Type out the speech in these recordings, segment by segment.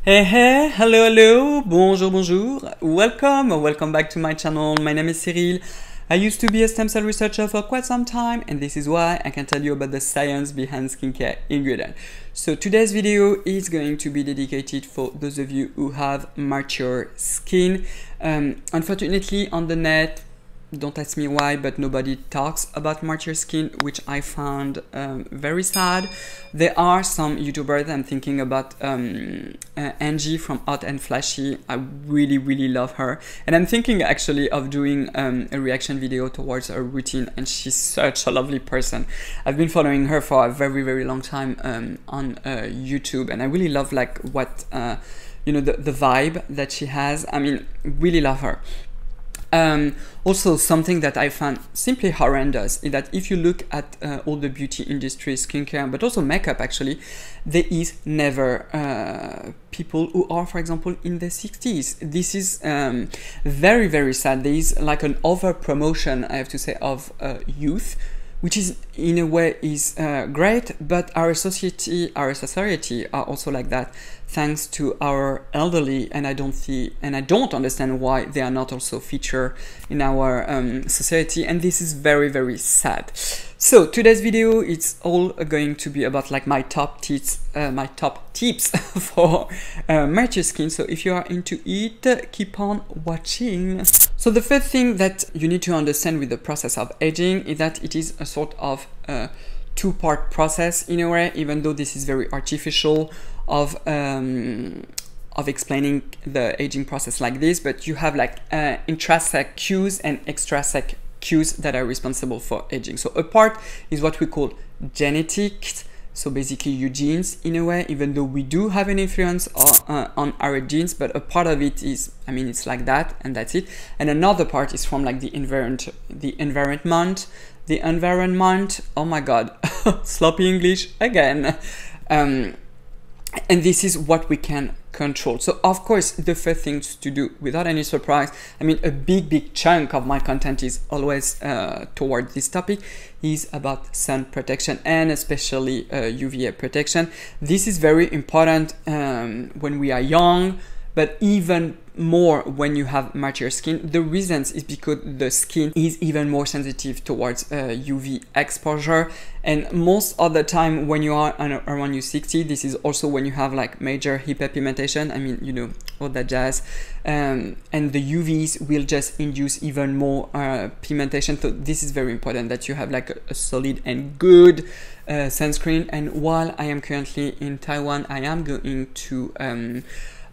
Hey, hello, bonjour, bonjour. Welcome back to my channel. My name is Cyril. I used to be a stem cell researcher for quite some time, and this is why I can tell you about the science behind skincare ingredient. So today's video is going to be dedicated for those of you who have mature skin. Unfortunately, on the net, don't ask me why, but nobody talks about mature skin, which I found very sad. There are some YouTubers. I'm thinking about Angie from Hot and Flashy. I really love her, and I'm thinking actually of doing a reaction video towards her routine, and she's such a lovely person. I've been following her for a very long time on YouTube, and I really love like what you know, the vibe that she has. I mean, really love her. Also, something that I found simply horrendous is that if you look at all the beauty industry, skincare, but also makeup actually, there is never people who are, for example, in their 60s. This is very sad. There is like an over promotion, I have to say, of youth, which is in a way is great, but our society are also like that, thanks to our elderly, and I don't understand why they are not also featured in our society, and this is very sad. So today's video, it's all going to be about like my top tips for mature skin. So if you are into it, keep on watching. So the first thing that you need to understand with the process of aging is that it is a sort of two-part process in a way, even though this is very artificial of explaining the aging process like this, but you have like intrasec cues and extrasec cues that are responsible for aging. So a part is what we call genetics, so basically your genes in a way, even though we do have an influence on our genes, but a part of it is, I mean, it's like that and that's it. And another part is from like the environment, oh my god, sloppy English again. And this is what we can control. So of course, the first thing to do, without any surprise, I mean, a big chunk of my content is always toward this topic, is about sun protection, and especially UVA protection. This is very important when we are young, but even more when you have mature skin. The reasons is because the skin is even more sensitive towards UV exposure, and most of the time when you are around your 60, this is also when you have like major hyperpigmentation, I mean, you know, all that jazz, and the UVs will just induce even more pigmentation. So this is very important that you have like a solid and good sunscreen. And while I am currently in Taiwan, I am going to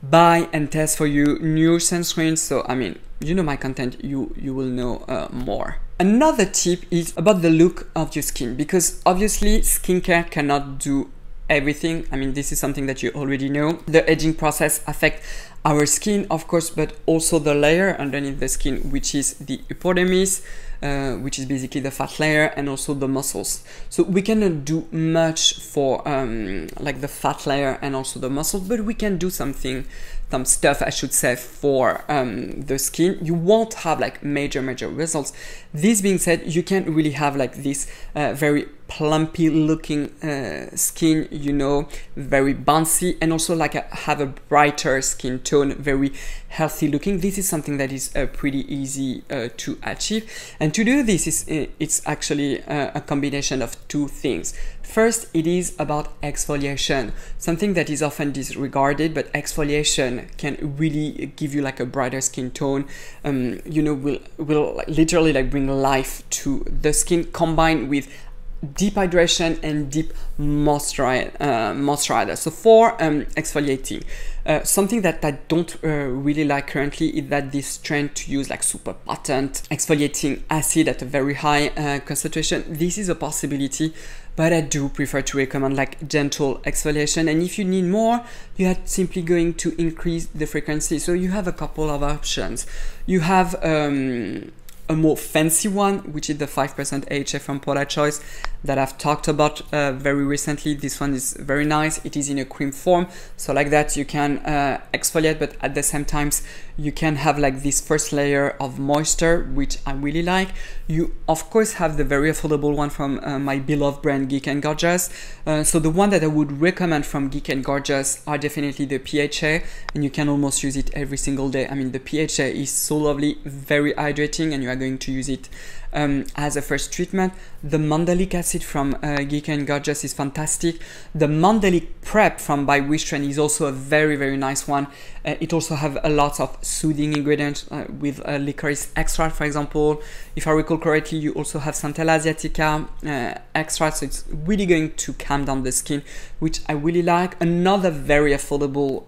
buy and test for you new sunscreens. So I mean, you know my content, you will know more. Another tip is about the look of your skin, because obviously skincare cannot do everything. I mean, this is something that you already know. The aging process affects our skin, of course, but also the layer underneath the skin, which is the epidermis, which is basically the fat layer, and also the muscles. So we cannot do much for like the fat layer and also the muscles, but we can do some stuff, I should say, for the skin. You won't have like major results. This being said, you can really have like this very plumpy looking skin, you know, very bouncy, and also like have a brighter skin tone, very healthy looking. This is something that is pretty easy to achieve, and to do this it's actually a combination of two things. First, it is about exfoliation, something that is often disregarded, but exfoliation can really give you like a brighter skin tone. You know, will literally like bring life to the skin, combined with deep hydration and deep moisturizer. So for exfoliating, something that I don't really like currently is that this trend to use like super potent exfoliating acid at a very high concentration. This is a possibility, but I do prefer to recommend like gentle exfoliation. And if you need more, you are simply going to increase the frequency. So you have a couple of options. You have a a more fancy one, which is the 5% AHA from Paula Choice that I've talked about very recently. This one is very nice. It is in a cream form, so like that you can exfoliate, but at the same time you can have like this first layer of moisture, which I really like. You of course have the very affordable one from my beloved brand Geek & Gorgeous. So the one that I would recommend from Geek & Gorgeous are definitely the PHA, and you can almost use it every single day. I mean, the PHA is so lovely, very hydrating, and you are going to use it as a first treatment. The Mandelic acid from Geek & Gorgeous is fantastic. The Mandelic Prep from by Wishtrend is also a very, very nice one. It also have a lot of soothing ingredients with licorice extract, for example. If I recall correctly, you also have Centella asiatica extract, so it's really going to calm down the skin, which I really like. Another very affordable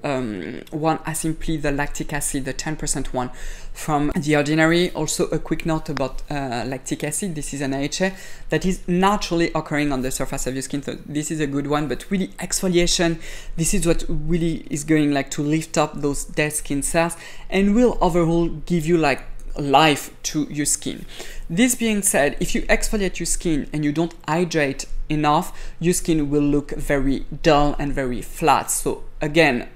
one is simply the lactic acid, the 10% one from The Ordinary. Also a quick note about lactic acid. This is an AHA that is naturally occurring on the surface of your skin, so this is a good one. But really, exfoliation, this is what really is going like to lift up those dead skin cells and will overall give you like life to your skin. This being said, if you exfoliate your skin and you don't hydrate enough, your skin will look very dull and very flat. So again,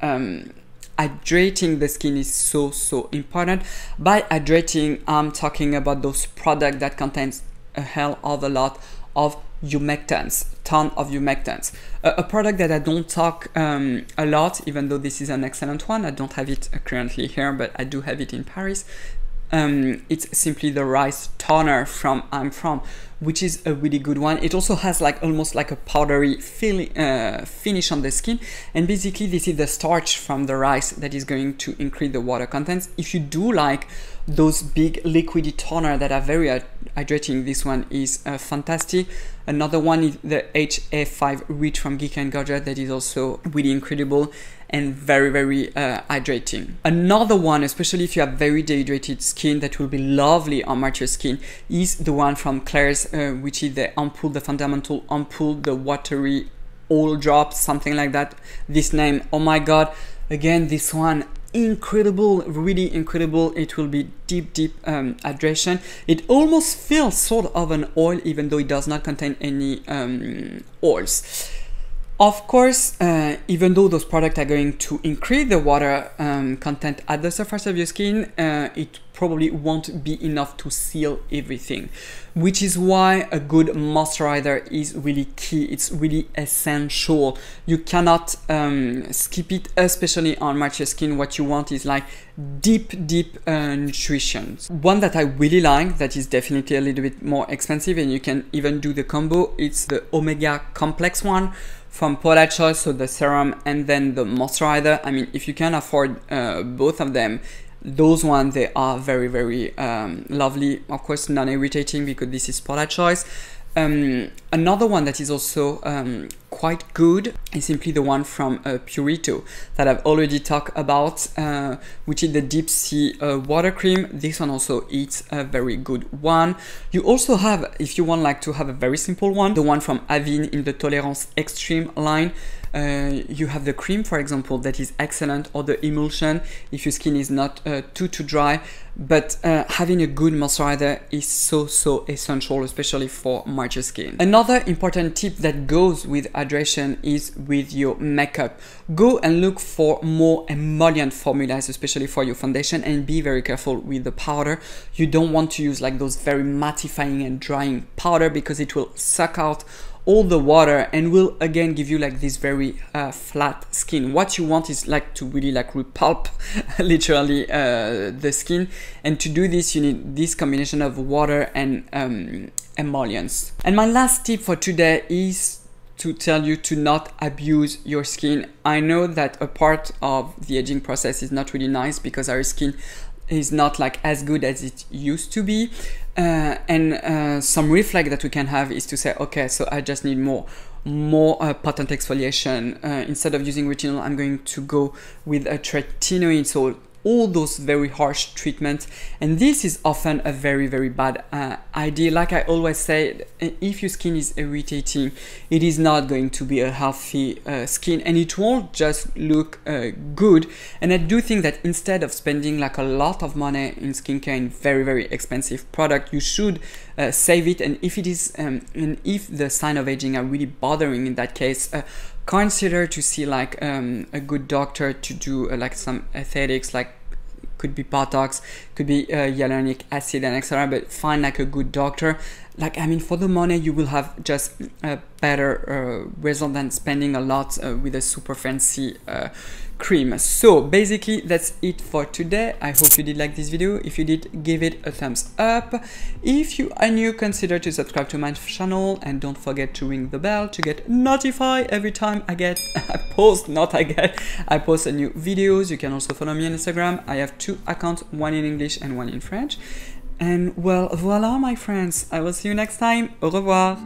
hydrating the skin is so important. By hydrating, I'm talking about those products that contains a hell of a lot of humectants, ton of humectants. A product that I don't talk a lot, even though this is an excellent one. I don't have it currently here, but I do have it in Paris. It's simply the rice toner from I'm From, which is a really good one. It also has like almost like a powdery finish on the skin, and basically this is the starch from the rice that is going to increase the water contents. If you do like those big liquidy toner that are very hydrating, this one is fantastic. Another one is the HA5 Rich from Geek & Gorgeous that is also really incredible and very hydrating. Another one, especially if you have very dehydrated skin, that will be lovely on mature skin, is the one from Klairs, which is the ampoule, the fundamental ampoule, the watery oil drops, something like that. This name, oh my god, again, this one, incredible, really incredible. It will be deep hydration. It almost feels sort of an oil, even though it does not contain any oils. Of course, even though those products are going to increase the water content at the surface of your skin, it probably won't be enough to seal everything, which is why a good moisturizer is really key. It's really essential. You cannot skip it, especially on mature skin. What you want is like deep nutrition. One that I really like, that is definitely a little bit more expensive, and you can even do the combo, it's the Omega Complex one from Paula Choice, so the serum and then the moisturizer. I mean, if you can afford both of them, those ones, they are very lovely. Of course, non-irritating because this is Paula Choice. Another one that is also quite good is simply the one from Purito that I've already talked about, which is the Deep Sea Water Cream. This one also is a very good one. You also have, if you want like to have a very simple one, the one from Avène in the Tolérance Extreme line. You have the cream, for example, that is excellent, or the emulsion if your skin is not too dry. But having a good moisturizer is so essential, especially for mature skin. Another important tip that goes with hydration is with your makeup. Go and look for more emollient formulas, especially for your foundation, and be very careful with the powder. You don't want to use like those very mattifying and drying powder, because it will suck out all the water and will again give you like this very flat skin. What you want is like to really like repulp literally the skin, and to do this you need this combination of water and emollients. And my last tip for today is to tell you to not abuse your skin. I know that a part of the aging process is not really nice because our skin is not like as good as it used to be, and some reflex that we can have is to say, okay, so I just need more potent exfoliation. Instead of using retinol, I'm going to go with a tretinoin, so all those very harsh treatments, and this is often a very bad idea. Like I always say, if your skin is irritating, it is not going to be a healthy skin, and it won't just look good. And I do think that instead of spending like a lot of money in skincare in very expensive product, you should save it. And if it is and if the sign of aging are really bothering, in that case, consider to see like a good doctor to do like some aesthetics, like could be Botox, could be hyaluronic acid and etc. But find like a good doctor. Like, I mean, for the money you will have just a better result than spending a lot with a super fancy cream. So basically that's it for today. I hope you did like this video. If you did, give it a thumbs up. If you are new, consider to subscribe to my channel, and don't forget to ring the bell to get notified every time I post a new videos. You can also follow me on Instagram. I have 2 accounts, one in English and one in French. And well, voila my friends, I will see you next time. Au revoir.